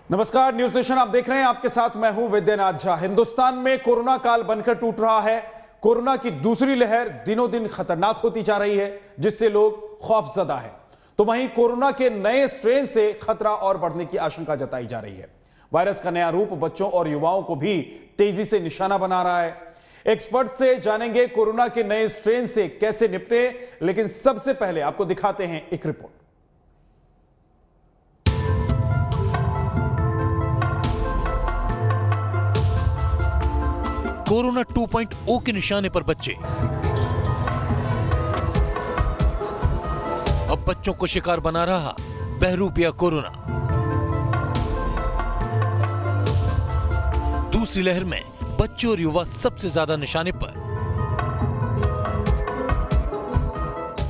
नमस्कार, news nation आप देख रहे हैं। आपके साथ मैं हूं विद्यानाथ झा। हिंदुस्तान में कोरोना काल बनकर टूट रहा है। कोरोना की दूसरी लहर दिनों दिन खतरनाक होती जा रही है, जिससे लोग खौफजदा हैं। तो वहीं कोरोना के नए स्ट्रेन से खतरा और बढ़ने की आशंका जताई जा रही है। वायरस का नया रूप बच्चों और युवाओं को भी तेजी से निशाना बना रहा है। एक्सपर्ट से जानेंगे कोरोना के नए स्ट्रेन से कैसे निपटे, लेकिन सबसे पहले आपको दिखाते हैं एक रिपोर्ट। कोरोना 2.0 के निशाने पर बच्चे। अब बच्चों को शिकार बना रहा बहरूपिया कोरोना। दूसरी लहर में बच्चे और युवा सबसे ज्यादा निशाने पर।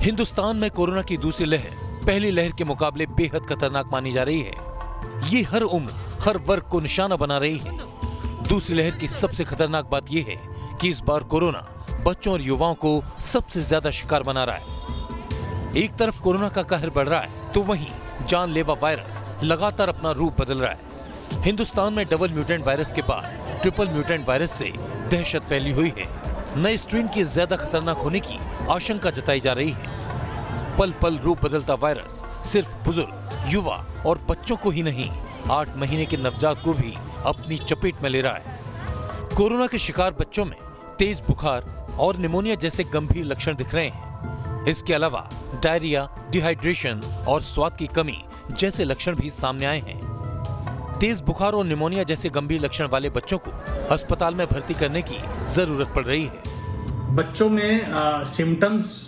हिंदुस्तान में कोरोना की दूसरी लहर पहली लहर के मुकाबले बेहद खतरनाक मानी जा रही है। ये हर उम्र, हर वर्ग को निशाना बना रही है। दूसरी लहर की सबसे खतरनाक बात यह है कि इस बार कोरोना बच्चों और युवाओं को सबसे ज्यादा शिकार बना रहा है। एक तरफ कोरोना का कहर बढ़ रहा है, तो वहीं जानलेवा वायरस लगातार अपना रूप बदल रहा है। हिंदुस्तान में डबल म्यूटेंट वायरस के बाद ट्रिपल म्यूटेंट वायरस से दहशत फैली हुई है। नए स्ट्रेन के ज्यादा खतरनाक होने की आशंका जताई जा रही है। पल पल रूप बदलता वायरस सिर्फ बुजुर्ग, युवा और बच्चों को ही नहीं, 8 महीने के नवजात को भी अपनी चपेट में ले रहा है। कोरोना के शिकार बच्चों में तेज बुखार और निमोनिया जैसे गंभीर लक्षण दिख रहे हैं। इसके अलावा डायरिया, डिहाइड्रेशन और स्वाद की कमी जैसे लक्षण भी सामने आए हैं। तेज बुखार और निमोनिया जैसे गंभीर लक्षण वाले बच्चों को अस्पताल में भर्ती करने की जरूरत पड़ रही है। बच्चों में सिम्टम्स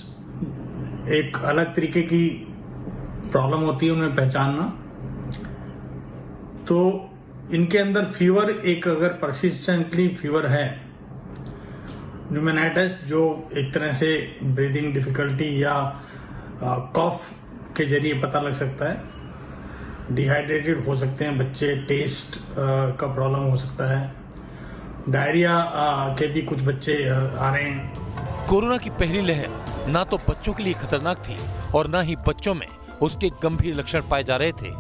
एक अलग तरीके की प्रॉब्लम होती है उन्हें पहचानना। तो इनके अंदर फीवर, एक अगर परसिस्टेंटली फीवर है, न्यूमोनाइटिस जो एक तरह से ब्रीदिंग डिफिकल्टी या कॉफ के जरिए पता लग सकता है। डिहाइड्रेटेड हो सकते हैं बच्चे, टेस्ट का प्रॉब्लम हो सकता है, डायरिया के भी कुछ बच्चे आ रहे हैं। कोरोना की पहली लहर ना तो बच्चों के लिए खतरनाक थी और ना ही बच्चों में उसके गंभीर लक्षण पाए जा रहे थे।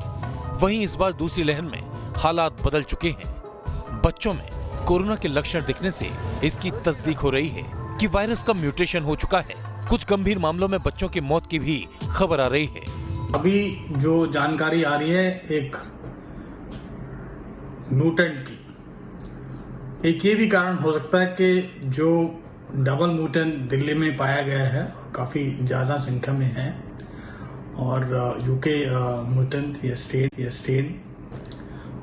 वहीं इस बार दूसरी लहर में हालात बदल चुके हैं। बच्चों में कोरोना के लक्षण दिखने से इसकी तस्दीक हो रही है कि वायरस का म्यूटेशन हो चुका है। कुछ गंभीर मामलों में बच्चों की मौत की भी खबर आ रही है। अभी जो जानकारी आ रही है एक म्यूटेंट की, एक ये भी कारण हो सकता है कि जो डबल म्यूटेंट दिल्ली में पाया गया है, काफी ज्यादा संख्या में है, और यूके म्यूटेंट या स्ट्रेन,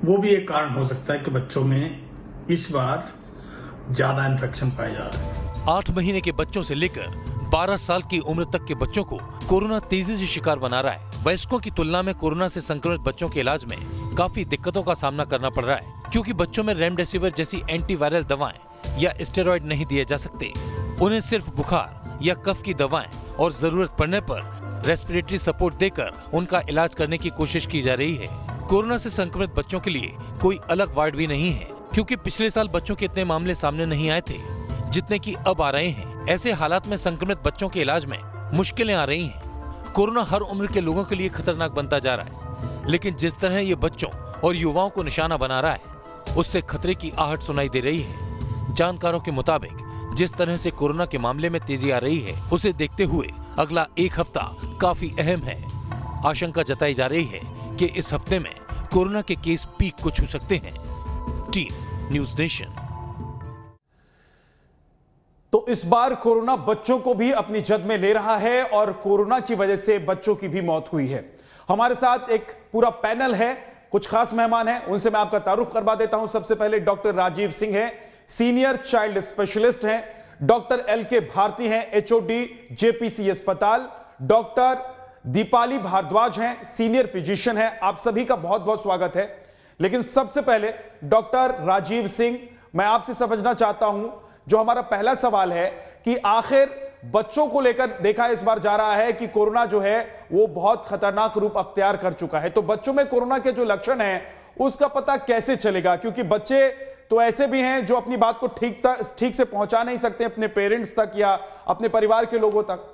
वो भी एक कारण हो सकता है कि बच्चों में इस बार ज्यादा इन्फेक्शन पाया जा रहा है। 8 महीने के बच्चों से लेकर 12 साल की उम्र तक के बच्चों को कोरोना तेजी से शिकार बना रहा है। वयस्कों की तुलना में कोरोना से संक्रमित बच्चों के इलाज में काफी दिक्कतों का सामना करना पड़ रहा है, क्योंकि बच्चों में रेमडेसिविर जैसी एंटीवायरल दवाएं या स्टेरॉइड नहीं दिए जा सकते। उन्हें सिर्फ बुखार या कफ की दवाएं और जरूरत पड़ने पर रेस्पिरेटरी सपोर्ट देकर उनका इलाज करने की कोशिश की जा रही है। कोरोना से संक्रमित बच्चों के लिए कोई अलग वार्ड भी नहीं है, क्योंकि पिछले साल बच्चों के इतने मामले सामने नहीं आए थे जितने कि अब आ रहे हैं। ऐसे हालात में संक्रमित बच्चों के इलाज में मुश्किलें आ रही हैं। कोरोना हर उम्र के लोगों के लिए खतरनाक बनता जा रहा है, लेकिन जिस तरह ये बच्चों और युवाओं को निशाना बना रहा है, उससे खतरे की आहट सुनाई दे रही है। जानकारों के मुताबिक जिस तरह से कोरोना के मामले में तेजी आ रही है, उसे देखते हुए अगला एक हफ्ता काफी अहम है। आशंका जताई जा रही है कि इस हफ्ते में कोरोना के केस पीक को छू सकते हैं। Team news nation. तो इस बार कोरोना बच्चों को भी अपनी जद में ले रहा है और कोरोना की वजह से बच्चों की भी मौत हुई है। हमारे साथ एक पूरा पैनल है, कुछ खास मेहमान हैं, उनसे मैं आपका तारुफ करवा देता हूं। सबसे पहले डॉक्टर राजीव सिंह हैं, सीनियर चाइल्ड स्पेशलिस्ट हैं। डॉक्टर LK भारती हैं, HOD JPC अस्पताल। डॉक्टर दीपाली भारद्वाज हैं, सीनियर फिजिशियन हैं। आप सभी का बहुत बहुत स्वागत है। लेकिन सबसे पहले डॉक्टर राजीव सिंह, मैं आपसे समझना चाहता हूं, जो हमारा पहला सवाल है कि आखिर बच्चों को लेकर देखा इस बार जा रहा है कि कोरोना जो है वो बहुत खतरनाक रूप अख्तियार कर चुका है। तो बच्चों में कोरोना के जो लक्षण हैं उसका पता कैसे चलेगा? क्योंकि बच्चे तो ऐसे भी हैं जो अपनी बात को ठीक से पहुंचा नहीं सकते अपने पेरेंट्स तक या अपने परिवार के लोगों तक।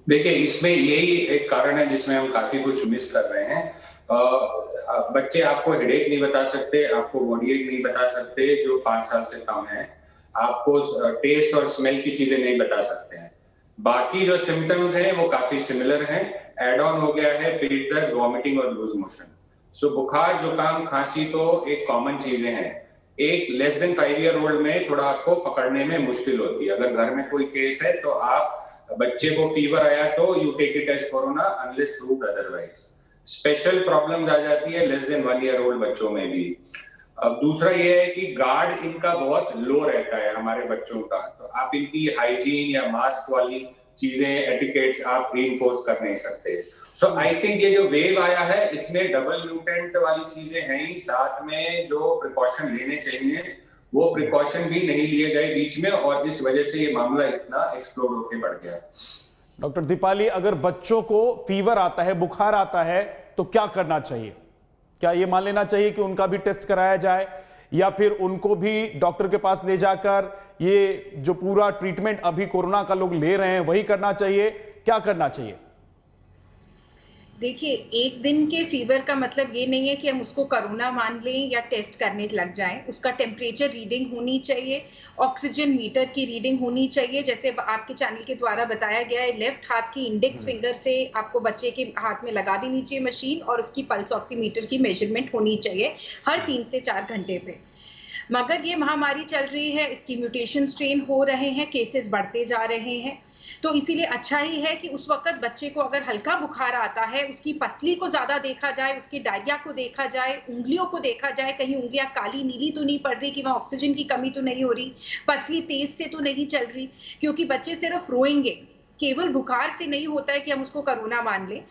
देखिए, इसमें यही एक कारण है जिसमें हम काफी कुछ मिस कर रहे हैं। बच्चे आपको हेडेक नहीं बता सकते, आपको बॉडी एक नहीं बता सकते जो 5 साल से कम है, आपको टेस्ट और स्मेल की चीजें नहीं बता सकते हैं। बाकी जो सिम्टम्स हैं वो काफी सिमिलर हैं। एड ऑन हो गया है पेट दर्द, वॉमिटिंग और लूज मोशन। सो बुखार, जुकाम, खांसी तो एक कॉमन चीजें हैं। एक लेस देन 5 ईयर ओल्ड में थोड़ा आपको पकड़ने में मुश्किल होती है। अगर घर में कोई केस है तो आप बच्चे को फीवर आया तो you take it as corona unless proved otherwise. Special problems आ जाती है लेस देन 1 ईयर ओल्ड बच्चों में भी। अब दूसरा ये है कि गार्ड इनका बहुत लो रहता है हमारे बच्चों का, तो आप इनकी हाइजीन या मास्क वाली चीजें, एटिकेट्स आप रीइंफोर्स कर नहीं सकते। सो आई थिंक ये जो वेव आया है इसमें डबल म्यूटेंट वाली चीजें हैं ही, साथ में जो प्रिकॉशन लेने चाहिए वो प्रिकॉशन भी नहीं लिए गए बीच में, और इस वजह से ये मामला इतना एक्सप्लोड होकर बढ़ गया। डॉक्टर दीपाली, अगर बच्चों को फीवर आता है, बुखार आता है, तो क्या करना चाहिए? क्या ये मान लेना चाहिए कि उनका भी टेस्ट कराया जाए, या फिर उनको भी डॉक्टर के पास ले जाकर ये जो पूरा ट्रीटमेंट अभी कोरोना का लोग ले रहे हैं वही करना चाहिए? क्या करना चाहिए? देखिए, एक दिन के फीवर का मतलब ये नहीं है कि हम उसको कोरोना मान लें या टेस्ट करने लग जाएं। उसका टेम्परेचर रीडिंग होनी चाहिए, ऑक्सीजन मीटर की रीडिंग होनी चाहिए। जैसे आपके चैनल के द्वारा बताया गया है, लेफ्ट हाथ की इंडेक्स फिंगर से आपको बच्चे के हाथ में लगा देनी चाहिए मशीन, और उसकी पल्स ऑक्सीमीटर की मेजरमेंट होनी चाहिए हर 3 से 4 घंटे पे। मगर ये महामारी चल रही है, इसकी म्यूटेशन स्ट्रेन हो रहे हैं, केसेस बढ़ते जा रहे हैं, तो इसीलिए अच्छा ही है कि उस वक्त बच्चे को अगर हल्का बुखार आता है, उसकी पसली को ज्यादा देखा जाए, उसकी डायरिया को देखा जाए, उंगलियों को देखा जाए, कहीं उंगलियां काली नीली तो नहीं पड़ रही कि वहां ऑक्सीजन की कमी तो नहीं हो रही, पसली तेज से तो नहीं चल रही, क्योंकि बच्चे सिर्फ रोएंगे, केवल बुखार से नहीं होता है कि हम उसको कोरोना मान लें।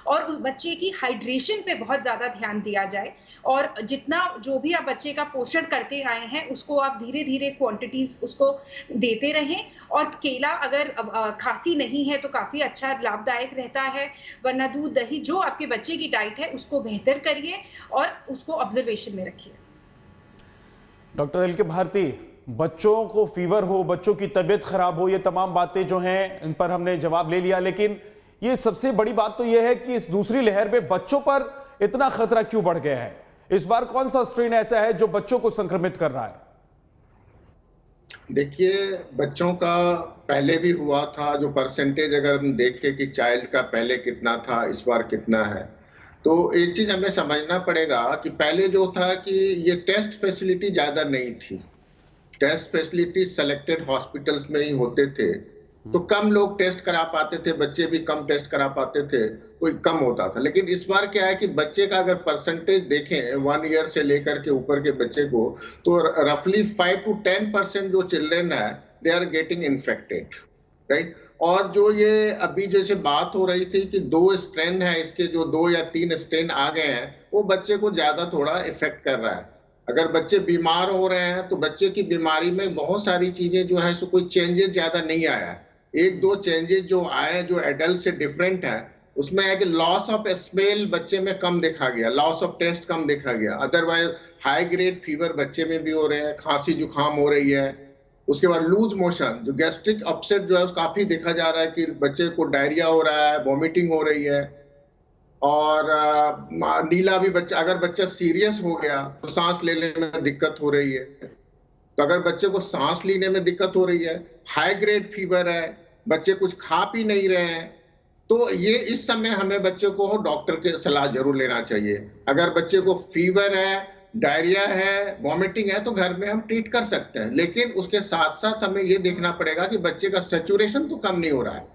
और उस बच्चे की हाइड्रेशन पे बहुत ज्यादा ध्यान दिया जाए, और जितना जो भी आप बच्चे का पोषण करते आए हैं उसको आप धीरे धीरे क्वांटिटीज उसको देते रहें। और केला अगर खांसी नहीं है तो काफी अच्छा लाभदायक रहता है, वरना दूध दही जो आपके बच्चे की डाइट है उसको बेहतर करिए और उसको ऑब्जर्वेशन में रखिए। डॉक्टर एल के भारती, बच्चों को फीवर हो, बच्चों की तबीयत खराब हो, ये तमाम बातें जो हैं इन पर हमने जवाब ले लिया, लेकिन ये सबसे बड़ी बात तो यह है कि इस दूसरी लहर में बच्चों पर इतना खतरा क्यों बढ़ गया है? इस बार कौन सा स्ट्रेन ऐसा है जो बच्चों को संक्रमित कर रहा है? देखिए, बच्चों का पहले भी हुआ था, जो परसेंटेज अगर हम देखें कि चाइल्ड का पहले कितना था, इस बार कितना है, तो एक चीज हमें समझना पड़ेगा कि पहले जो था कि ये टेस्ट फैसिलिटी ज्यादा नहीं थी। टेस्ट फैसिलिटी सेलेक्टेड हॉस्पिटल्स में ही होते थे, तो कम लोग टेस्ट करा पाते थे, बच्चे भी कम टेस्ट करा पाते थे, कोई कम होता था। लेकिन इस बार क्या है कि बच्चे का अगर परसेंटेज देखें 1 ईयर से लेकर के ऊपर के बच्चे को, तो रफली 5 to 10% जो चिल्ड्रेन है they are getting infected, right. और जो ये अभी जैसे बात हो रही थी कि 2 स्ट्रेन है इसके, जो 2 या 3 स्ट्रेन आ गए हैं, वो बच्चे को ज्यादा थोड़ा इफेक्ट कर रहा है। अगर बच्चे बीमार हो रहे हैं तो बच्चे की बीमारी में बहुत सारी चीजें जो है सो कोई चेंजेस ज्यादा नहीं आया है। 1-2 चेंजेस जो आए जो एडल्ट से डिफरेंट है, उसमें है कि लॉस ऑफ स्मेल बच्चे में कम देखा गया, लॉस ऑफ टेस्ट कम देखा गया। अदरवाइज हाई ग्रेड फीवर बच्चे में भी हो रहे हैं, खांसी जुकाम हो रही है। उसके बाद लूज मोशन, जो गैस्ट्रिक अपसेट जो है काफी देखा जा रहा है कि बच्चे को डायरिया हो रहा है, वॉमिटिंग हो रही है। और नीला भी बच्चा, अगर बच्चा सीरियस हो गया तो सांस लेने में दिक्कत हो रही है। तो अगर बच्चे को सांस लेने में दिक्कत हो रही है, हाई ग्रेड फीवर है, बच्चे कुछ खा पी नहीं रहे हैं, तो ये इस समय हमें बच्चे को डॉक्टर की सलाह जरूर लेना चाहिए। अगर बच्चे को फीवर है, डायरिया है, वॉमिटिंग है, तो घर में हम ट्रीट कर सकते हैं, लेकिन उसके साथ साथ हमें ये देखना पड़ेगा कि बच्चे का सैचुरेशन तो कम नहीं हो रहा है।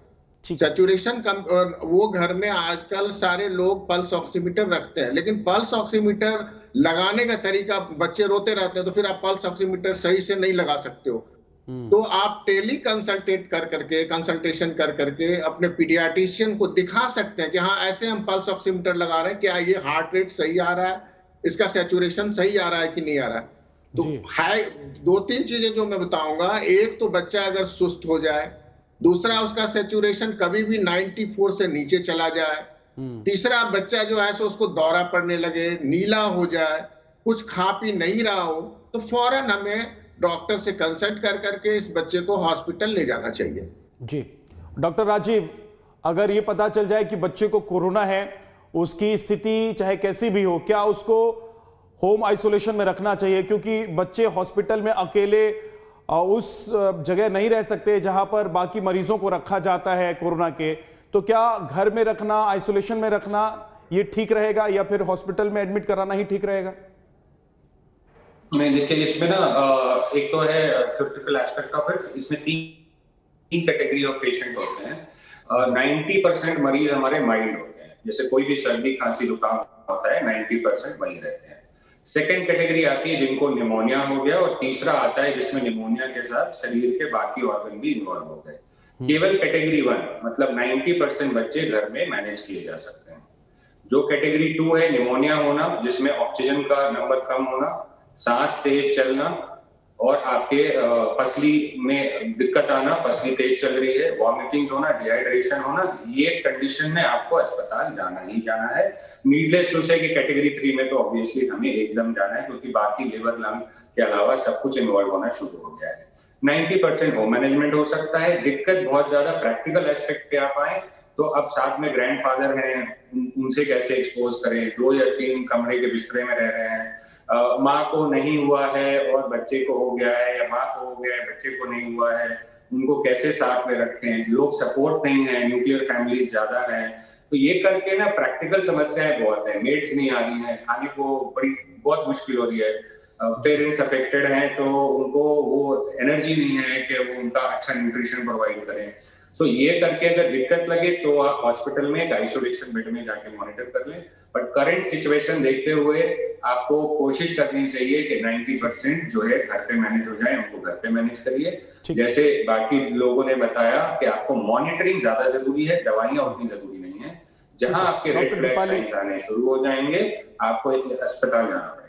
सैचुरेशन कम, वो घर में आजकल सारे लोग पल्स ऑक्सीमीटर रखते हैं, लेकिन पल्स ऑक्सीमीटर लगाने का तरीका, बच्चे रोते रहते हैं तो फिर आप पल्स ऑक्सीमीटर सही से नहीं लगा सकते हो। तो आप टेली कंसल्टेशन कर करके अपने पीडियाट्रिशियन को दिखा सकते हैं कि हाँ ऐसे हम पल्स ऑक्सीमीटर लगा रहे हैं, क्या ये हार्ट रेट सही आ रहा है, इसका सैचुरेशन सही आ रहा है कि नहीं आ रहा है। तो हाई 2-3 चीजें जो मैं बताऊंगा, एक तो बच्चा अगर सुस्त हो जाए, दूसरा उसका सैचुरेशन कभी भी 94 से नीचे चला जाए, तीसरा बच्चा जो है सो उसको दौरा पड़ने लगे, नीला हो जाए, कुछ खा पी नहीं रहा हो, तो फौरन हमें डॉक्टर से कंसल्ट कर करके इस बच्चे को हॉस्पिटल ले जाना चाहिए। जी डॉक्टर राजीव, अगर ये पता चल जाए कि बच्चे को कोरोना है, उसकी स्थिति चाहे कैसी भी हो, क्या उसको होम आइसोलेशन में रखना चाहिए? क्योंकि बच्चे हॉस्पिटल में अकेले उस जगह नहीं रह सकते जहां पर बाकी मरीजों को रखा जाता है कोरोना के, तो क्या घर में रखना, आइसोलेशन में रखना ये ठीक रहेगा या फिर हॉस्पिटल में एडमिट कराना ही ठीक रहेगा? नहीं, देखिए इसमें ना एक तो है थ्योरेटिकल एस्पेक्ट ऑफ इट। इसमें तीन कैटेगरी ऑफ पेशेंट होते हैं। 90% मरीज हमारे माइल्ड होते हैं, जैसे कोई भी सर्दी खांसी जुकाम होता है 90% वही रहते हैं। सेकेंड कैटेगरी आती है जिनको निमोनिया हो गया, और तीसरा आता है जिसमें निमोनिया के साथ शरीर के बाकी ऑर्गन भी इन्वॉल्व हो गए। केवल कैटेगरी 1 मतलब 90% बच्चे घर में मैनेज किए जा सकते हैं। जो कैटेगरी 2 है निमोनिया होना, जिसमें ऑक्सीजन का नंबर कम होना, सांस तेज चलना और आपके पसली में दिक्कत आना, पसली तेज चल रही है, वॉमिटिंग होना, डिहाइड्रेशन होना, ये कंडीशन में आपको अस्पताल जाना ही जाना है। नीडलेस टू से कि कैटेगरी 3 में तो ऑब्वियसली हमें एकदम जाना है, क्योंकि बाकी लिवर लंग के अलावा सब कुछ इन्वॉल्व होना शुरू हो गया है। 90% होम मैनेजमेंट हो सकता है। दिक्कत बहुत ज्यादा प्रैक्टिकल एस्पेक्ट पे आप आए तो अब साथ में ग्रैंडफादर हैं, उनसे कैसे एक्सपोज करें? 2 या 3 कमरे के बिस्तरे में रह रहे हैं, माँ को नहीं हुआ है और बच्चे को हो गया है, या माँ को हो गया है बच्चे को नहीं हुआ है, उनको कैसे साथ में रखें? लोग सपोर्ट नहीं है, न्यूक्लियर फैमिलीज ज्यादा है, तो ये करके ना प्रैक्टिकल समस्याएं बहुत है। मेड्स नहीं आ रही हैं, खाने को बहुत मुश्किल हो रही है। पेरेंट्स अफेक्टेड हैं तो उनको वो एनर्जी नहीं है कि वो उनका अच्छा न्यूट्रिशन प्रोवाइड करें। सो ये करके अगर दिक्कत लगे तो आप हॉस्पिटल में एक आइसोलेशन बेड में जाके मॉनिटर कर लें। बट करंट सिचुएशन देखते हुए आपको कोशिश करनी चाहिए कि 90% जो है घर पे मैनेज हो जाए, उनको घर पे मैनेज करिए। जैसे बाकी लोगों ने बताया कि आपको मॉनिटरिंग ज्यादा जरूरी है, दवाइयां उतनी जरूरी नहीं है। जहां आपके रेड फ्लैग साइंस आने शुरू हो जाएंगे, आपको एक अस्पताल जाना पड़ेगा।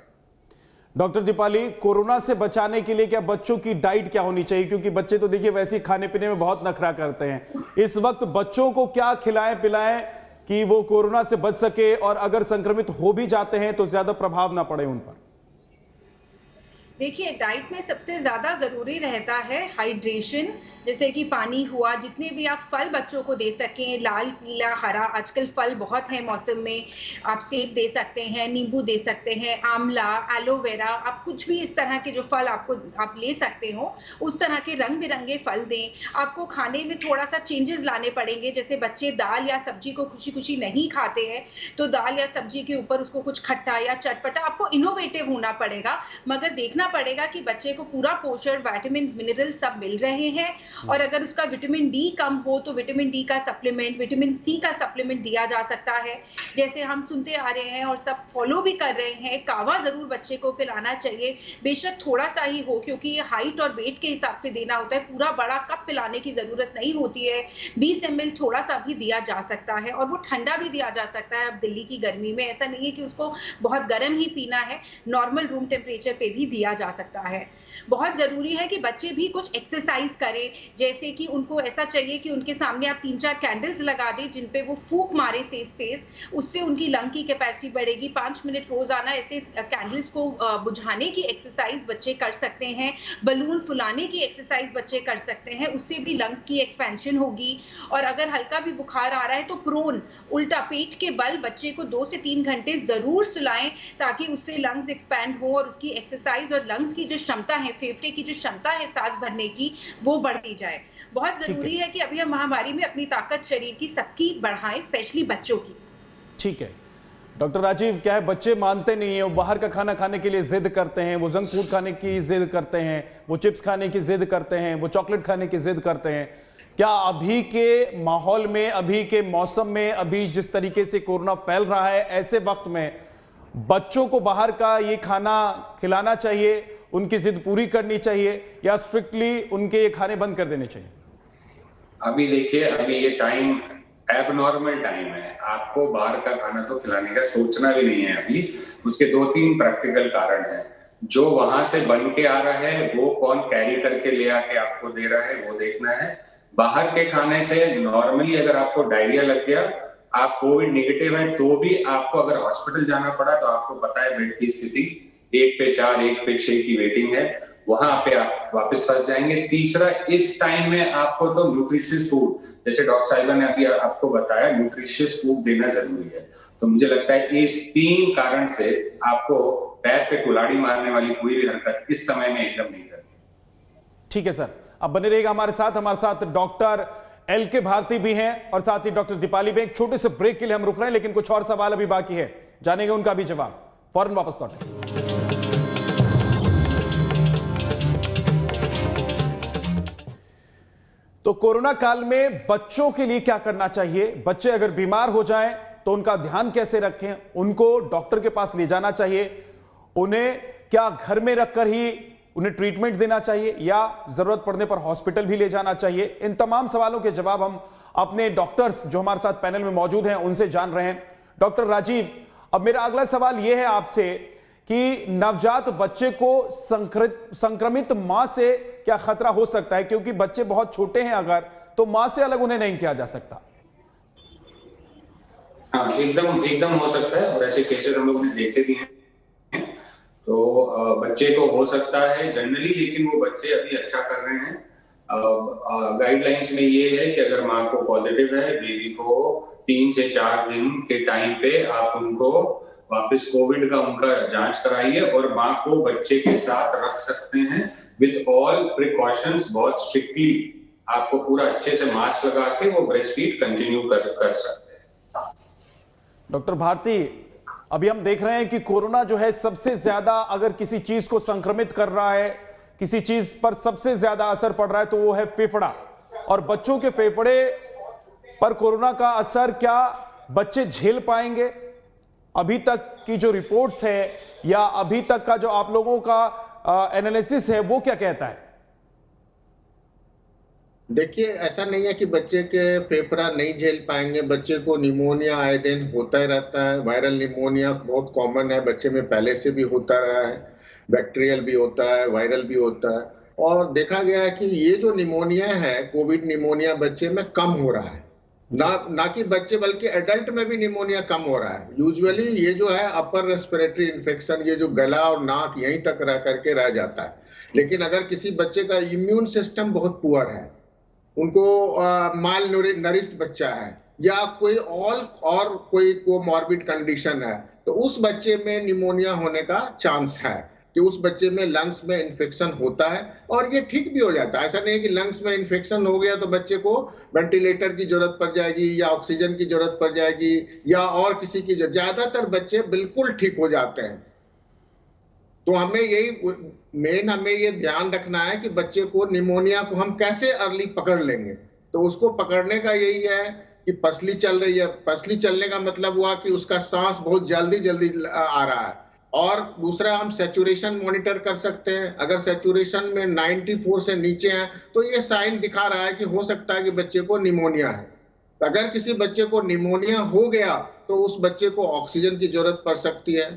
डॉक्टर दीपाली, कोरोना से बचाने के लिए क्या बच्चों की डाइट क्या होनी चाहिए? क्योंकि बच्चे तो देखिए वैसे ही खाने पीने में बहुत नखरा करते हैं। इस वक्त बच्चों को क्या खिलाएं पिलाएं कि वो कोरोना से बच सके, और अगर संक्रमित हो भी जाते हैं तो ज्यादा प्रभाव ना पड़े उन पर? देखिए, डाइट में सबसे ज्यादा जरूरी रहता है हाइड्रेशन, जैसे कि पानी हुआ, जितने भी आप फल बच्चों को दे सकें, लाल पीला हरा, आजकल फल बहुत है मौसम में, आप सेब दे सकते हैं, नींबू दे सकते हैं, आंवला, एलोवेरा, आप कुछ भी इस तरह के जो फल आप ले सकते हो, उस तरह के रंग बिरंगे फल दें। आपको खाने में थोड़ा सा चेंजेस लाने पड़ेंगे, जैसे बच्चे दाल या सब्जी को खुशी खुशी नहीं खाते हैं तो दाल या सब्जी के ऊपर उसको कुछ खट्टा या चटपटा, आपको इनोवेटिव होना पड़ेगा, मगर देखना पड़ेगा कि बच्चे को पूरा पोषण, विटामिन, मिनरल सब मिल रहे हैं। और अगर उसका विटामिन डी कम हो तो विटामिन डी का सप्लीमेंट, विटामिन सी का सप्लीमेंट दिया जा सकता है। जैसे हम सुनते आ रहे हैं और सब फॉलो भी कर रहे हैं, कावा जरूर बच्चे को पिलाना चाहिए, बेशक थोड़ा सा ही हो, क्योंकि ये हाइट और वेट के हिसाब से देना होता है, पूरा बड़ा कप पिलाने की जरूरत नहीं होती है। 20 ml थोड़ा सा भी दिया जा सकता है, और वो ठंडा भी दिया जा सकता है। अब दिल्ली की गर्मी में ऐसा नहीं है कि उसको बहुत गर्म ही पीना है, नॉर्मल रूम टेम्परेचर पे भी दिया जा सकता है। बहुत जरूरी है कि बच्चे भी कुछ एक्सरसाइज करें, जैसे कि उनको ऐसा चाहिए कि उनके सामने आप 3-4 कैंडल्स लगा दें जिन पे वो फूंक मारे तेज तेज, उससे उनकी लंग की कैपेसिटी बढ़ेगी। 5 मिनट रोजाना ऐसे कैंडल्स को बुझाने की एक्सरसाइज बच्चे कर सकते हैं। बलून फुलाने की एक्सरसाइज बच्चे कर सकते हैं, उससे भी लंग्स की एक्सपेंशन होगी। और अगर हल्का भी बुखार आ रहा है तो प्रोन, उल्टा पेट के बल बच्चे को 2 से 3 घंटे जरूर सुलाएं, ताकि उससे लंग्स एक्सपैंड हो और उसकी एक्सरसाइज और लंग्स की जो क्षमता है, फेफड़े की जो क्षमता है सांस भरने की, वो बढ़ती जाए। बहुत जरूरी है कि अभी हम महामारी में अपनी ताकत शरीर की सबकी बढ़ाएं, स्पेशली बच्चों की। ठीक है डॉक्टर राजीव, क्या है बच्चे मानते नहीं है, वो बाहर का खाना खाने के लिए जिद करते हैं, वो जंक फूड खाने की जिद करते हैं, वो चिप्स खाने की जिद करते हैं, वो चॉकलेट खाने की जिद करते हैं। क्या अभी के माहौल में, अभी के मौसम में, अभी जिस तरीके से कोरोना फैल रहा है, ऐसे वक्त में बच्चों को बाहर का ये खाना खिलाना चाहिए, उनकी जिद पूरी करनी चाहिए, या स्ट्रिक्टली उनके ये खाने बंद कर देने चाहिए? अभी देखिए, अभी ये टाइम एबनॉर्मल टाइम है, आपको बाहर का खाना तो खिलाने का सोचना भी नहीं है अभी। उसके 2-3 प्रैक्टिकल कारण है। जो वहां से बन के आ रहा है वो कौन कैरी करके ले आके आपको दे रहा है, वो देखना है। बाहर के खाने से नॉर्मली अगर आपको डायरिया लग गया, आप कोविड नेगेटिव है, तो भी आपको अगर हॉस्पिटल जाना पड़ा तो आपको पता है बेड की स्थिति 1 पे 4, 1 पे 6 की वेटिंग है, वहां पे आप वापस फंस जाएंगे। तीसरा, इस टाइम में आपको तो न्यूट्रिशियस फूड, जैसे डॉक्टर साहिबा ने अभी आपको बताया, न्यूट्रिशियस फूड देना जरूरी है। तो मुझे लगता है इस 3 कारण से आपको पैर पे कुल्हाड़ी मारने वाली कोई भी हरकत इस समय में एकदम नहीं करनी। ठीक है सर, अब बने रहिएगा हमारे साथ डॉक्टर LK भारती भी हैं और साथ ही डॉक्टर दीपाली भी। एक छोटे से ब्रेक के लिए हम रुक रहे हैं, लेकिन कुछ और सवाल अभी बाकी है, जानेंगे उनका भी जवाब। फौरन वापस लौटें। तो कोरोना काल में बच्चों के लिए क्या करना चाहिए? बच्चे अगर बीमार हो जाएं तो उनका ध्यान कैसे रखें? उनको डॉक्टर के पास ले जाना चाहिए? उन्हें क्या घर में रखकर ही उन्हें ट्रीटमेंट देना चाहिए या जरूरत पड़ने पर हॉस्पिटल भी ले जाना चाहिए? इन तमाम सवालों के जवाब हम अपने डॉक्टर्स जो हमारे साथ पैनल में मौजूद हैं उनसे जान रहे हैं। डॉक्टर राजीव, अब मेरा अगला सवाल यह है आपसे कि नवजात बच्चे को संक्रमित मां से क्या खतरा हो सकता है? क्योंकि बच्चे बहुत छोटे हैं अगर, तो मां से अलग उन्हें नहीं किया जा सकता। हाँ, एकदम हो सकता है और ऐसे केसेस हम लोग ने देखे भी हैं। तो बच्चे को हो सकता है जनरली, लेकिन वो बच्चे अभी अच्छा कर रहे हैं। गाइडलाइंस में ये है कि अगर माँ को पॉजिटिव है, बेबी को 3 से 4 दिन के टाइम पे आप उनको वापस कोविड का उनका जांच कराइए और माँ को बच्चे के साथ रख सकते हैं विद ऑल प्रिकॉशंस। बहुत स्ट्रिक्टली आपको पूरा अच्छे से मास्क लगा के वो ब्रेस्ट फीड कंटिन्यू कर सकते हैं। डॉक्टर भारती, अभी हम देख रहे हैं कि कोरोना जो है सबसे ज्यादा अगर किसी चीज को संक्रमित कर रहा है, किसी चीज पर सबसे ज्यादा असर पड़ रहा है तो वो है फेफड़ा, और बच्चों के फेफड़े पर कोरोना का असर क्या बच्चे झेल पाएंगे? अभी तक की जो रिपोर्ट्स है या अभी तक का जो आप लोगों का एनालिसिस है वो क्या कहता है? देखिए, ऐसा नहीं है कि बच्चे के फेफड़ा नहीं झेल पाएंगे। बच्चे को निमोनिया आए दिन होता ही रहता है। वायरल निमोनिया बहुत कॉमन है, बच्चे में पहले से भी होता रहा है। बैक्टीरियल भी होता है, वायरल भी होता है, और देखा गया है कि ये जो निमोनिया है, कोविड निमोनिया, बच्चे में कम हो रहा है। ना कि बच्चे बल्कि एडल्ट में भी निमोनिया कम हो रहा है। यूजुअली ये जो है अपर रेस्पिरेटरी इन्फेक्शन, ये जो गला और नाक यहीं तक रह करके रह जाता है। लेकिन अगर किसी बच्चे का इम्यून सिस्टम बहुत पुअर है, उनको माल नरिश्ड बच्चा है या कोई और कोई कोमॉर्बिड कंडीशन है, तो उस बच्चे में निमोनिया होने का चांस है कि उस बच्चे में लंग्स में इन्फेक्शन होता है और ये ठीक भी हो जाता है। ऐसा नहीं है कि लंग्स में इन्फेक्शन हो गया तो बच्चे को वेंटिलेटर की जरूरत पड़ जाएगी या ऑक्सीजन की जरूरत पड़ जाएगी या और किसी की जरूरत। ज्यादातर बच्चे बिल्कुल ठीक हो जाते हैं। तो हमें ये ध्यान रखना है कि बच्चे को निमोनिया को हम कैसे अर्ली पकड़ लेंगे। तो उसको पकड़ने का यही है कि पसली चल रही है। पसली चलने का मतलब हुआ कि उसका सांस बहुत जल्दी आ रहा है। और दूसरा, हम सैचुरेशन मॉनिटर कर सकते हैं। अगर सैचुरेशन में 94 से नीचे है तो ये साइन दिखा रहा है कि हो सकता है कि बच्चे को निमोनिया है। अगर किसी बच्चे को निमोनिया हो गया तो उस बच्चे को ऑक्सीजन की जरूरत पड़ सकती है,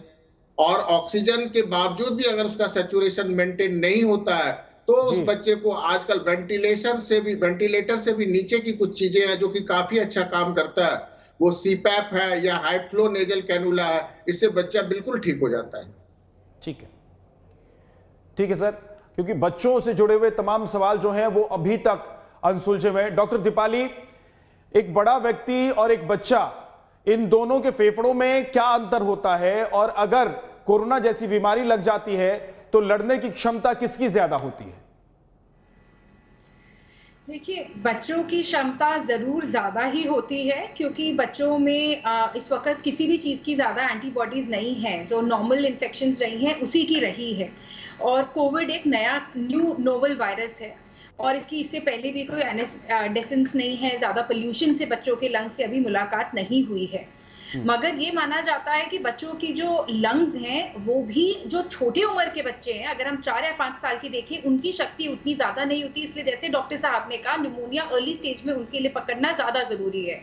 और ऑक्सीजन के बावजूद भी अगर उसका सैचुरेशन मेंटेन नहीं होता है तो उस बच्चे को आजकल वेंटिलेटर से भी नीचे की कुछ चीजें हैं जो कि काफी अच्छा काम करता है। वो सीपैप है या हाई फ्लो नेजल कैनुला है, इससे बच्चा बिल्कुल ठीक हो जाता है। ठीक है सर, क्योंकि बच्चों से जुड़े हुए तमाम सवाल जो हैं वो अभी तक अनसुलझे हुए हैं। डॉक्टर दीपाली, एक बड़ा व्यक्ति और एक बच्चा, इन दोनों के फेफड़ों में क्या अंतर होता है, और अगर कोरोना जैसी बीमारी लग जाती है तो लड़ने की क्षमता किसकी ज्यादा होती है? देखिए, बच्चों की क्षमता जरूर ज्यादा ही होती है, क्योंकि बच्चों में इस वक्त किसी भी चीज की ज्यादा एंटीबॉडीज नहीं है। जो नॉर्मल इन्फेक्शंस रही हैं उसी की रही है, और कोविड एक न्यू नोवल वायरस है और इससे पहले भी कोई डेसेंस नहीं है। ज्यादा पोल्यूशन से बच्चों के लंग्स से अभी मुलाकात नहीं हुई है। मगर ये माना जाता है कि बच्चों की जो लंग्स हैं वो भी, जो छोटे उम्र के बच्चे हैं, अगर हम 4 या 5 साल की देखें, उनकी शक्ति उतनी ज्यादा नहीं होती। इसलिए जैसे डॉक्टर साहब ने कहा, निमोनिया अर्ली स्टेज में उनके लिए पकड़ना ज्यादा जरूरी है।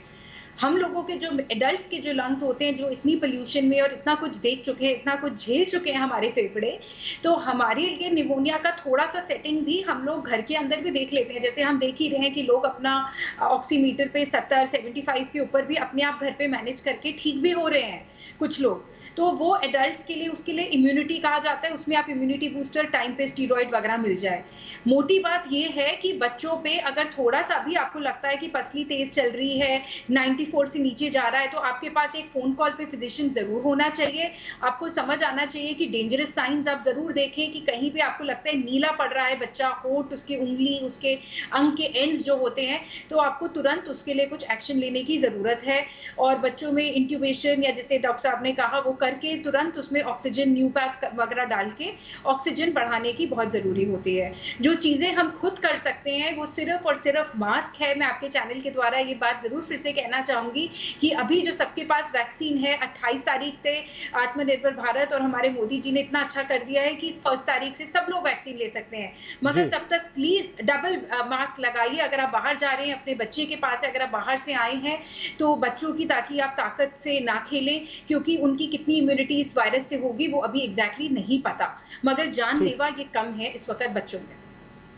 हम लोगों के जो एडल्ट्स के जो लंग्स होते हैं, जो इतनी पोल्यूशन में और इतना कुछ देख चुके हैं, इतना कुछ झेल चुके हैं हमारे फेफड़े, तो हमारे लिए निमोनिया का थोड़ा सा सेटिंग भी हम लोग घर के अंदर भी देख लेते हैं। जैसे हम देख ही रहे हैं कि लोग अपना ऑक्सीमीटर पे 70-75 के ऊपर भी अपने आप घर पे मैनेज करके ठीक भी हो रहे हैं कुछ लोग। तो वो एडल्ट्स के लिए उसके लिए इम्यूनिटी कहा जाता है, उसमें आप इम्यूनिटी बूस्टर टाइम पे स्टीरॉइड वगैरह मिल जाए। मोटी बात ये है कि बच्चों पे अगर थोड़ा सा भी आपको लगता है कि पसली तेज चल रही है, 94 से नीचे जा रहा है, तो आपके पास एक फोन कॉल पे फिजिशियन जरूर होना चाहिए। आपको समझ आना चाहिए कि डेंजरस साइंस आप जरूर देखें कि कहीं पे आपको लगता है नीला पड़ रहा है बच्चा, होठ, उसकी उंगली, उसके अंग के एंड्स जो होते हैं, तो आपको तुरंत उसके लिए कुछ एक्शन लेने की जरूरत है। और बच्चों में इंट्यूबेशन या जैसे डॉक्टर साहब ने कहा वो करके तुरंत उसमें ऑक्सीजन न्यू पैक वगैरह डाल के ऑक्सीजन बढ़ाने की बहुत जरूरी होती है। जो चीजें हम खुद कर सकते हैं वो सिर्फ और सिर्फ मास्क है। मैं आपके चैनल के द्वारा ये बात जरूर फिर से कहना चाहूंगी कि अभी जो सबके पास वैक्सीन है, 28 तारीख से आत्मनिर्भर भारत और हमारे मोदी जी ने इतना अच्छा कर दिया है कि 1 तारीख से सब लोग वैक्सीन ले सकते हैं। मगर तब तक प्लीज डबल मास्क लगाइए। अगर आप बाहर जा रहे हैं, अपने बच्चे के पास है, अगर आप बाहर से आए हैं तो बच्चों की, ताकि आप ताकत से ना खेलें, क्योंकि उनकी कितनी इम्यूनिटी इस वायरस से होगी वो अभी एग्जैक्टली नहीं पता, मगर जानलेवा ये कम है इस वक्त बच्चों में।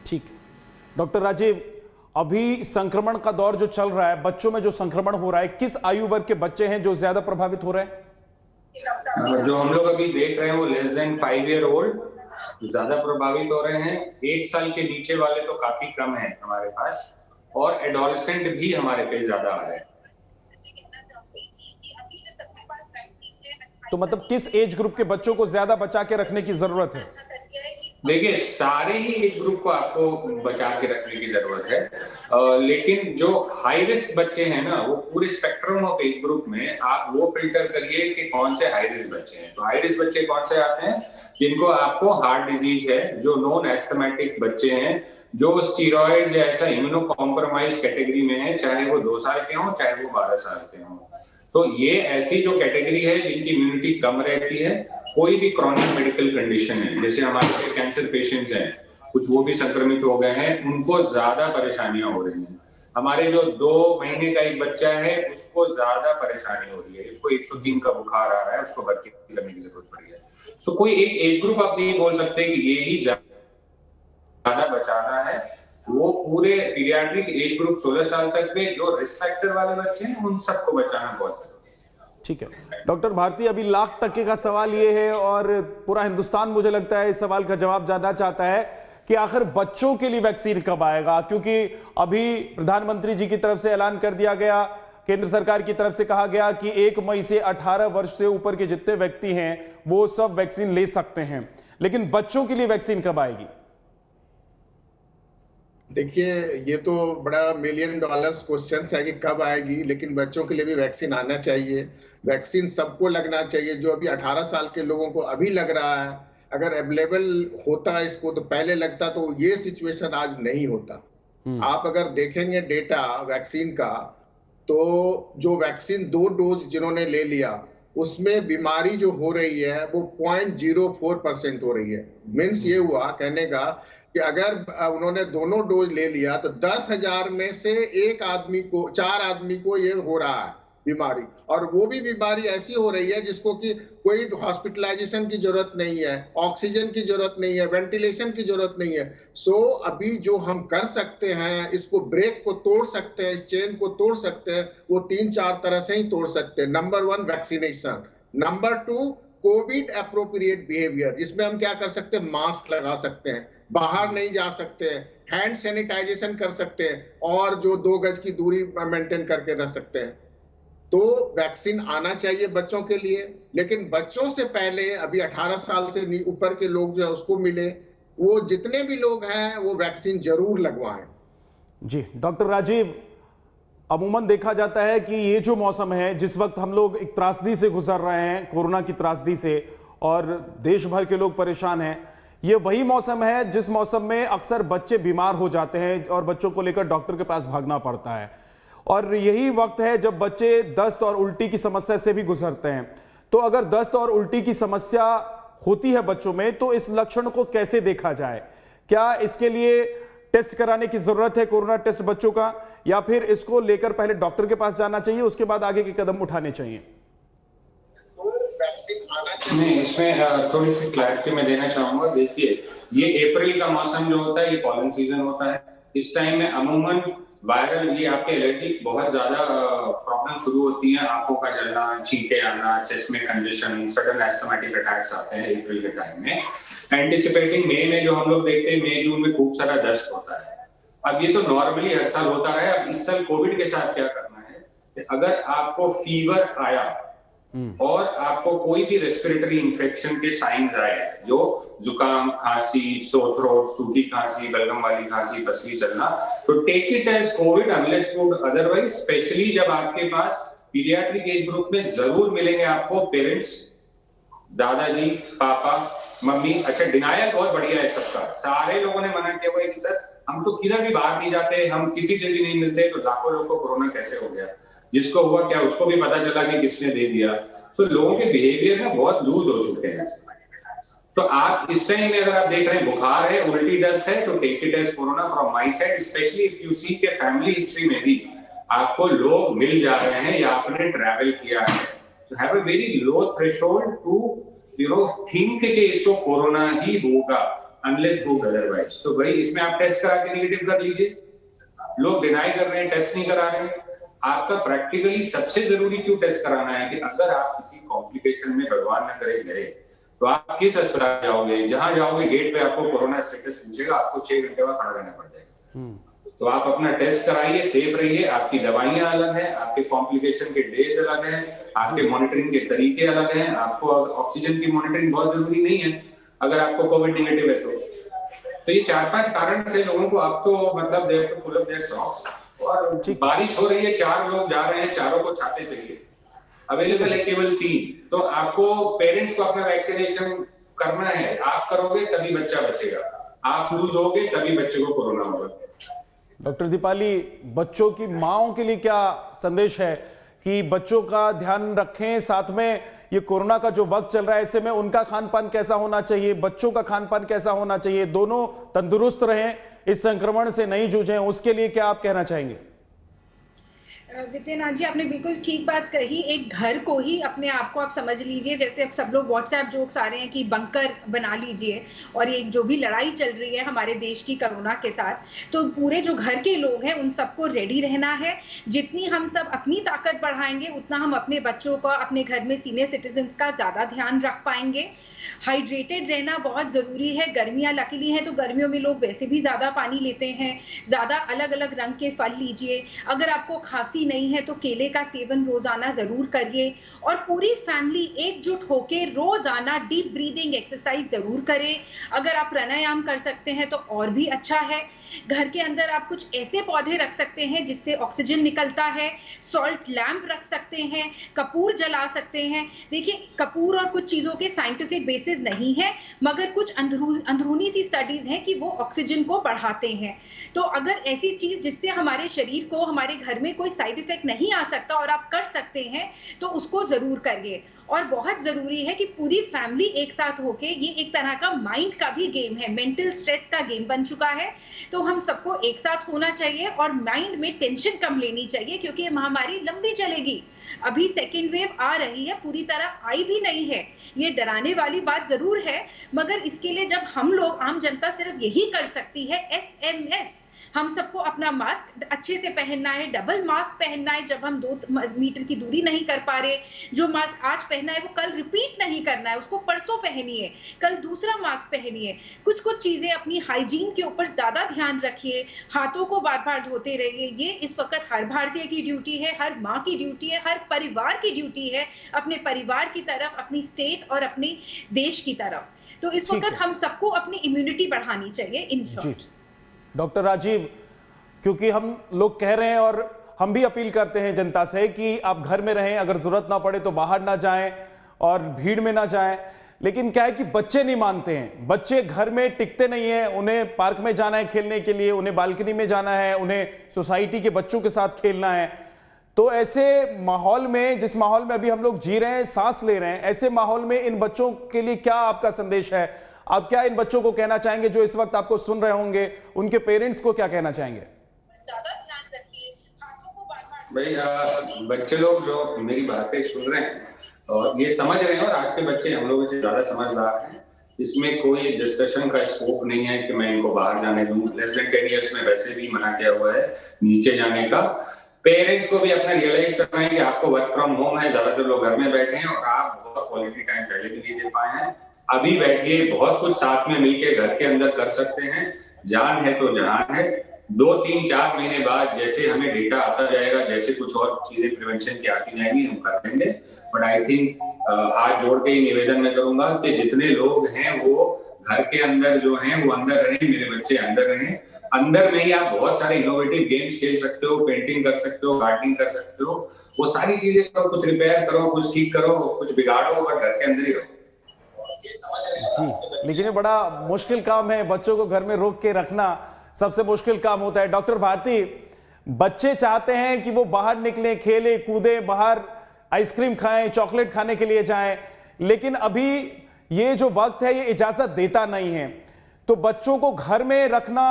ठीक। डॉक्टर राजीव, अभी संक्रमण का दौर जो चल रहा है, बच्चों में जो संक्रमण हो रहा है, किस आयु वर्ग के बच्चे हैं जो ज्यादा प्रभावित हो रहे हैं? जो हम लोग अभी देख रहे हैं वो लेस देन 5 ईयर ओल्ड ज्यादा प्रभावित हो रहे हैं। 1 साल के नीचे वाले तो काफी कम है हमारे पास, और एडोलेसेंट भी हमारे पे ज्यादा आ रहे हैं। तो मतलब किस एज ग्रुप के बच्चों को ज्यादा बचा के रखने की जरूरत है? देखिए, सारे ही एज ग्रुप को आपको बचा के रखने की जरूरत है, लेकिन जो हाई रिस्क बच्चे हैं ना, वो पूरे स्पेक्ट्रम ऑफ एज ग्रुप में आप वो फिल्टर करिए कि कौन से हाई रिस्क बच्चे हैं। तो हाई रिस्क बच्चे कौन से आते हैं? जिनको आपको हार्ट डिजीज है, जो नॉन एस्थमेटिक बच्चे हैं, जो स्टीरॉइड ऐसा इम्यूनो कॉम्प्रोमाइज कैटेगरी में है, चाहे वो 2 साल के हों चाहे वो 12 साल के हों। तो ये ऐसी जो कैटेगरी है जिनकी इम्यूनिटी कम रहती है, कोई भी क्रॉनिक मेडिकल कंडीशन है, जैसे हमारे कैंसर पेशेंट्स हैं, कुछ वो भी संक्रमित हो गए हैं, उनको ज्यादा परेशानियां हो रही हैं। हमारे जो 2 महीने का एक बच्चा है उसको ज्यादा परेशानी हो रही है, उसको 103 का बुखार आ रहा है, उसको भर्ती करने की जरूरत पड़ी है। सो कोई एक एज ग्रुप आप नहीं बोल सकते कि ये ही ज्यादा बचाना है। वो पूरे पीडियाट्रिक एज ग्रुप 16 साल तक के जो रिस्क फैक्टर वाले बच्चे हैं उन सबको बचाना बहुत जरूरी है। ठीक है डॉक्टर भारती, अभी लाख टक्के का सवाल ये है और पूरा हिंदुस्तान मुझे लगता है इस सवाल का जवाब जानना चाहता है कि आखिर बच्चों के लिए वैक्सीन कब आएगा, क्योंकि अभी प्रधानमंत्री जी की तरफ से ऐलान कर दिया गया, केंद्र सरकार की तरफ से कहा गया कि 1 मई से 18 वर्ष से ऊपर के जितने व्यक्ति हैं वो सब वैक्सीन ले सकते हैं, लेकिन बच्चों के लिए वैक्सीन कब आएगी? देखिए, ये तो बड़ा $1,000,000 क्वेश्चन है कि कब आएगी, लेकिन बच्चों के लिए भी वैक्सीन आना चाहिए। वैक्सीन सबको लगना चाहिए। जो अभी 18 साल के लोगों को अभी लग रहा है, अगर अवेलेबल होता इसको तो पहले लगता तो ये सिचुएशन आज नहीं होता। आप अगर देखेंगे डेटा वैक्सीन का, तो जो वैक्सीन 2 डोज जिन्होंने ले लिया उसमें बीमारी जो हो रही है वो 0.04% हो रही है। मीन्स ये हुआ कहने का कि अगर उन्होंने दोनों डोज ले लिया तो 10,000 में से 4 आदमी को ये हो रहा है बीमारी, और वो भी बीमारी ऐसी हो रही है जिसको कि कोई हॉस्पिटलाइजेशन की जरूरत नहीं है, ऑक्सीजन की जरूरत नहीं है, वेंटिलेशन की जरूरत नहीं है। सो अभी जो हम कर सकते हैं, इसको ब्रेक को तोड़ सकते हैं, इस चेन को तोड़ सकते हैं, वो 3-4 तरह से ही तोड़ सकते हैं। Number 1 vaccination, number 2 Covid appropriate behaviour, जिसमें हम क्या कर सकते हैं, मास्क लगा सकते हैं, बाहर नहीं जा सकते हैं, हैंड सैनिटाइजेशन कर सकते हैं, और जो 2 गज की दूरी मेंटेन करके रख सकते हैं। तो वैक्सीन आना चाहिए बच्चों के लिए, लेकिन बच्चों से पहले अभी 18 साल से ऊपर के लोग जो है उसको मिले, वो जितने भी लोग हैं वो वैक्सीन जरूर लगवाएं। जी डॉक्टर राजीव, अमूमन देखा जाता है कि ये जो मौसम है, जिस वक्त हम लोग एक त्रासदी से गुजर रहे हैं, कोरोना की त्रासदी से, और देश भर के लोग परेशान हैं, ये वही मौसम है जिस मौसम में अक्सर बच्चे बीमार हो जाते हैं और बच्चों को लेकर डॉक्टर के पास भागना पड़ता है, और यही वक्त है जब बच्चे दस्त और उल्टी की समस्या से भी गुजरते हैं। तो अगर दस्त और उल्टी की समस्या होती है बच्चों में, तो इस लक्षण को कैसे देखा जाए? क्या इसके लिए टेस्ट कराने की जरूरत है, कोरोना टेस्ट बच्चों का, या फिर इसको लेकर पहले डॉक्टर के पास जाना चाहिए, उसके बाद आगे के कदम उठाने चाहिए? नहीं, इसमें थोड़ी सी क्लैरिटी मैं देना चाहूंगा। देखिए, ये अप्रैल का मौसम जो होता है ये पॉलन सीजन होता है। इस टाइम में अमूमन वायरल ये आपके एलर्जी बहुत ज्यादा प्रॉब्लम शुरू होती है, आंखों का जलना, छींके आना, चेस्ट में कंजेशन, सडन एस्थमेटिक अटैक्स आते हैं अप्रैल के टाइम में। एंटिसिपेटिंग मई में जो हम लोग देखते हैं, मई जून में खूब सारा दस्त होता है। अब ये तो नॉर्मली हर साल होता रहा है। अब इस साल कोविड के साथ क्या करना है कि अगर आपको फीवर आया और आपको कोई भी रेस्पिरेटरी इंफेक्शन के साइंस आए, जो जुकाम, खांसी, सोर थ्रोट, सूखी खांसी, बलगम वाली खांसी, पसली चलना, तो take it as COVID unless proved otherwise. Specially जब आपके पास पीडियाट्रिक एज ग्रुप में जरूर मिलेंगे आपको पेरेंट्स, दादाजी, पापा, मम्मी। अच्छा, डिनायल बहुत बढ़िया है सबका। सारे लोगों ने मना किया हुआ है कि सर हम तो किधर भी बाहर नहीं जाते, हम किसी से भी नहीं मिलते, तो लाखों लोगों को कोरोना कैसे हो गया? जिसको हुआ क्या उसको भी पता चला कि किसने दे दिया। तो लोगों के बिहेवियर में बहुत लूज हो चुके हैं। तो आप इस टाइम में अगर आप देख रहे हैं बुखार है, उल्टी दस्त है, तो take it as corona from my side. Specially if you see के फैमिली हिस्ट्री में भी आपको लोग मिल जा रहे हैं या आपने ट्रैवल किया है, तो have a very low threshold to think कि इसको कोरोना ही होगा अनलेस प्रूव्ड अदरवाइज। तो भाई इसमें आप टेस्ट करा के नेगेटिव कर लीजिए। लोग डिनाई कर रहे हैं, टेस्ट नहीं करा रहे हैं। आपका प्रैक्टिकली सबसे जरूरी क्यों टेस्ट कराना है कि अगर आप किसी कॉम्प्लिकेशन में भगवान न करे गए, तो आप किस अस्पताल जाओगे? जहां जाओगे गेट पे आपको कोरोना स्टेटस पूछेगा, आपको 6 घंटे बाद खड़ा रहना पड़ जाएगा। तो आप अपना टेस्ट कराइए, सेफ रहिए। आपकी दवाइयां अलग हैं, आपके कॉम्प्लिकेशन के डेज अलग हैं, आपके मॉनिटरिंग के तरीके अलग हैं। आपको ऑक्सीजन की मॉनिटरिंग बहुत जरूरी नहीं है अगर आपको कोविड नेगेटिव है तो ये 4-5 कारण से लोगों को अब तो मतलब देर तो पुल अप देयर सॉक्स। और बारिश हो रही है, 4 लोग जा रहे हैं, चारों को छाते चाहिए, अवेलेबल है केवल 3। तो आपको पेरेंट्स को अपना वैक्सीनेशन करना है। आप करोगे तभी बच्चा बचेगा, आप लूज होगे तभी बच्चे को कोरोना होगा। डॉक्टर दीपाली, बच्चों की माओं के लिए क्या संदेश है कि बच्चों का ध्यान रखें, साथ में ये कोरोना का जो वक्त चल रहा है ऐसे में उनका खान पान कैसा होना चाहिए, बच्चों का खान पान कैसा होना चाहिए, दोनों तंदुरुस्त रहें, इस संक्रमण से नहीं जूझें, उसके लिए क्या आप कहना चाहेंगे? विद्यानाथ जी, आपने बिल्कुल ठीक बात कही। एक घर को ही अपने आप को आप समझ लीजिए, जैसे अब सब लोग व्हाट्सएप जोक्स आ रहे हैं कि बंकर बना लीजिए, और एक जो भी लड़ाई चल रही है हमारे देश की कोरोना के साथ, तो पूरे जो घर के लोग हैं उन सबको रेडी रहना है। जितनी हम सब अपनी ताकत बढ़ाएंगे उतना हम अपने बच्चों का, अपने घर में सीनियर सिटीजन्स का ज्यादा ध्यान रख पाएंगे। हाइड्रेटेड रहना बहुत जरूरी है। गर्मियां लकीली हैं तो गर्मियों में लोग वैसे भी ज्यादा पानी लेते हैं। ज्यादा अलग अलग रंग के फल लीजिए। अगर आपको खांसी नहीं है तो केले का सेवन रोजाना जरूर करिए, और पूरी फैमिली एकजुट होकर रोजाना डीप ब्रीदिंग एक्सरसाइज जरूर करें। अगर आप प्राणायाम कर सकते हैं तो और भी अच्छा है। घर के अंदर आप कुछ ऐसे पौधे रख सकते हैं जिससे ऑक्सीजन निकलता है। सॉल्ट लैंप रख सकते हैं, कपूर जला सकते हैं। देखिए, कपूर और कुछ चीजों के साइंटिफिक बेसिस नहीं है, मगर कुछ अंदरूनी सी स्टडीज हैं कि वो ऑक्सीजन को बढ़ाते हैं। तो अगर ऐसी चीज जिससे हमारे शरीर को, हमारे घर में कोई साइड इफेक्ट नहीं आ सकता और आप कर सकते हैं तो उसको जरूर करिए। और बहुत जरूरी है कि पूरी फैमिली एक साथ होके, ये एक तरह का माइंड का भी गेम है, मेंटल स्ट्रेस का गेम बन चुका है, तो हम सबको एक साथ होना चाहिए और माइंड में टेंशन कम लेनी चाहिए, क्योंकि ये महामारी लंबी चलेगी। अभी सेकेंड वेव आ रही है, पूरी तरह आई भी नहीं है, ये डराने वाली बात जरूर है, मगर इसके लिए जब हम लोग, आम जनता सिर्फ यही कर सकती है, SMS, हम सबको अपना मास्क अच्छे से पहनना है, डबल मास्क पहनना है जब हम 2 मीटर की दूरी नहीं कर पा रहे। जो मास्क आज पहना है वो कल रिपीट नहीं करना है, उसको परसों पहनिए, कल दूसरा मास्क पहनिए। कुछ चीजें अपनी हाइजीन के ऊपर ज्यादा ध्यान रखिए, हाथों को बार बार धोते रहिए। ये इस वक्त हर भारतीय की ड्यूटी है, हर माँ की ड्यूटी है, हर परिवार की ड्यूटी है, अपने परिवार की तरफ, अपनी स्टेट और अपने देश की तरफ। तो इस वक्त हम सबको अपनी इम्यूनिटी बढ़ानी चाहिए। इन शॉर्ट डॉक्टर राजीव, क्योंकि हम लोग कह रहे हैं और हम भी अपील करते हैं जनता से कि आप घर में रहें, अगर जरूरत ना पड़े तो बाहर ना जाएं और भीड़ में ना जाएं, लेकिन क्या है कि बच्चे नहीं मानते हैं, बच्चे घर में टिकते नहीं हैं। उन्हें पार्क में जाना है खेलने के लिए, उन्हें बालकनी में जाना है, उन्हें सोसाइटी के बच्चों के साथ खेलना है। तो ऐसे माहौल में, जिस माहौल में अभी हम लोग जी रहे हैं, सांस ले रहे हैं, ऐसे माहौल में इन बच्चों के लिए क्या आपका संदेश है? आप क्या इन बच्चों को कहना चाहेंगे जो इस वक्त आपको सुन रहे होंगे, उनके पेरेंट्स को क्या कहना चाहेंगे? भाई बच्चे लोग जो मेरी बातें सुन रहे हैं और ये समझ रहे हैं, और आज के बच्चे हम लोगों से ज्यादा समझदार हैं, इसमें कोई डिस्कशन का स्कोप नहीं है कि मैं इनको बाहर जाने दूं। लेस देन 10 इयर्स में वैसे भी मना किया हुआ है नीचे जाने का। पेरेंट्स को भी अपना रियलाइज करना है कि आपको वर्क फ्रॉम होम है, ज्यादातर लोग घर में बैठे हैं और आप बहुत क्वालिटी टाइम पहले भी नहीं दे पाए हैं। अभी बैठिए, बहुत कुछ साथ में मिलके घर के अंदर कर सकते हैं। जान है तो जहान है। 2, 3, 4 महीने बाद जैसे हमें डेटा आता जाएगा, जैसे कुछ और चीजें प्रिवेंशन की आती जाएंगी, हम कर देंगे। बट आई थिंक हाथ जोड़ के ही निवेदन मैं करूंगा कि जितने लोग हैं वो घर के अंदर जो हैं वो अंदर रहें, मेरे बच्चे अंदर रहें। अंदर में ही आप बहुत सारे इनोवेटिव गेम्स खेल सकते हो, पेंटिंग कर सकते हो, गार्डनिंग कर सकते हो, वो सारी चीजें करो, कुछ रिपेयर करो, कुछ ठीक करो, कुछ बिगाड़ो, बट घर के अंदर ही रहो। जी, लेकिन ये बड़ा मुश्किल काम है, बच्चों को घर में रोक के रखना सबसे मुश्किल काम होता है। डॉक्टर भारती, बच्चे चाहते हैं कि वो बाहर निकलें, खेलें कूदें, बाहर आइसक्रीम खाएं, चॉकलेट खाने के लिए जाएं, लेकिन अभी ये जो वक्त है ये इजाजत देता नहीं है। तो बच्चों को घर में रखना,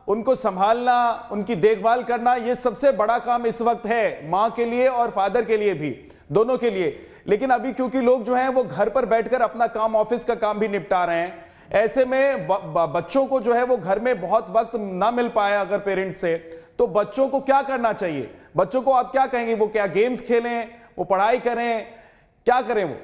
उनको संभालना, उनकी देखभाल करना, ये सबसे बड़ा काम इस वक्त है, माँ के लिए और फादर के लिए भी, दोनों के लिए। लेकिन अभी क्योंकि लोग जो हैं वो घर पर बैठकर अपना काम, ऑफिस का काम भी निपटा रहे हैं, ऐसे में बच्चों को जो है वो घर में बहुत वक्त ना मिल पाया अगर पेरेंट्स से, तो बच्चों को क्या करना चाहिए? बच्चों को आप क्या कहेंगे? वो क्या गेम्स खेलें, वो पढ़ाई करें, क्या करें वो?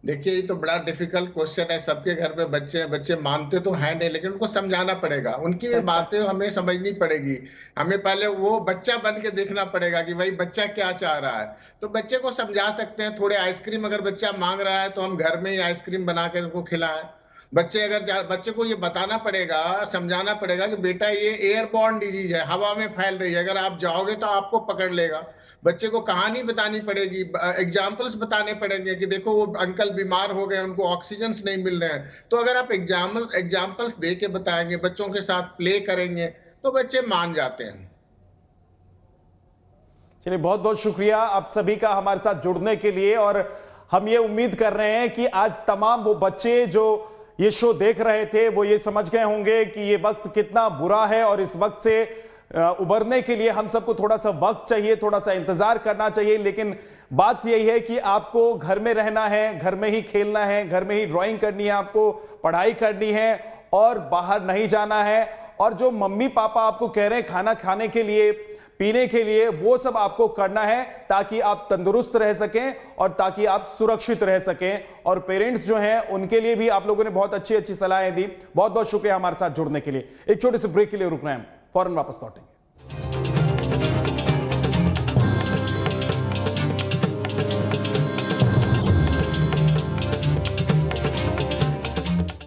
देखिए, ये तो बड़ा डिफिकल्ट क्वेश्चन है। सबके घर में बच्चे हैं, बच्चे मानते तो हैं नहीं, लेकिन उनको समझाना पड़ेगा, उनकी बातें हमें समझनी पड़ेगी। हमें पहले वो बच्चा बन के देखना पड़ेगा कि भाई बच्चा क्या चाह रहा है। तो बच्चे को समझा सकते हैं। थोड़े आइसक्रीम अगर बच्चा मांग रहा है तो हम घर में ही आइसक्रीम बना कर उनको खिलाएं। बच्चे को ये बताना पड़ेगा, समझाना पड़ेगा कि बेटा ये एयरबॉर्न डिजीज है, हवा में फैल रही है, अगर आप जाओगे तो आपको पकड़ लेगा। बच्चे को कहानी बतानी पड़ेगी, एग्जाम्पल्स बताने पड़ेंगे कि देखो वो अंकल बीमार हो गए, उनको ऑक्सीजन नहीं मिल रहे हैं। तो अगर आप एग्जाम्पल्स दे के बताएंगे, बच्चों के साथ प्ले करेंगे, तो बच्चे मान जाते हैं। चलिए, बहुत बहुत शुक्रिया आप सभी का हमारे साथ जुड़ने के लिए। और हम ये उम्मीद कर रहे हैं कि आज तमाम वो बच्चे जो ये शो देख रहे थे वो ये समझ गए होंगे कि ये वक्त कितना बुरा है और इस वक्त से उबरने के लिए हम सबको थोड़ा सा वक्त चाहिए, थोड़ा सा इंतजार करना चाहिए। लेकिन बात यही है कि आपको घर में रहना है, घर में ही खेलना है, घर में ही ड्राइंग करनी है, आपको पढ़ाई करनी है और बाहर नहीं जाना है। और जो मम्मी पापा आपको कह रहे हैं खाना खाने के लिए, पीने के लिए, वो सब आपको करना है ताकि आप तंदुरुस्त रह सकें और ताकि आप सुरक्षित रह सकें। और पेरेंट्स जो हैं उनके लिए भी आप लोगों ने बहुत अच्छी अच्छी सलाहें दी। बहुत बहुत शुक्रिया हमारे साथ जुड़ने के लिए। एक छोटे से ब्रेक के लिए रुक रहे हैं, फौरन वापस लौटेंगे।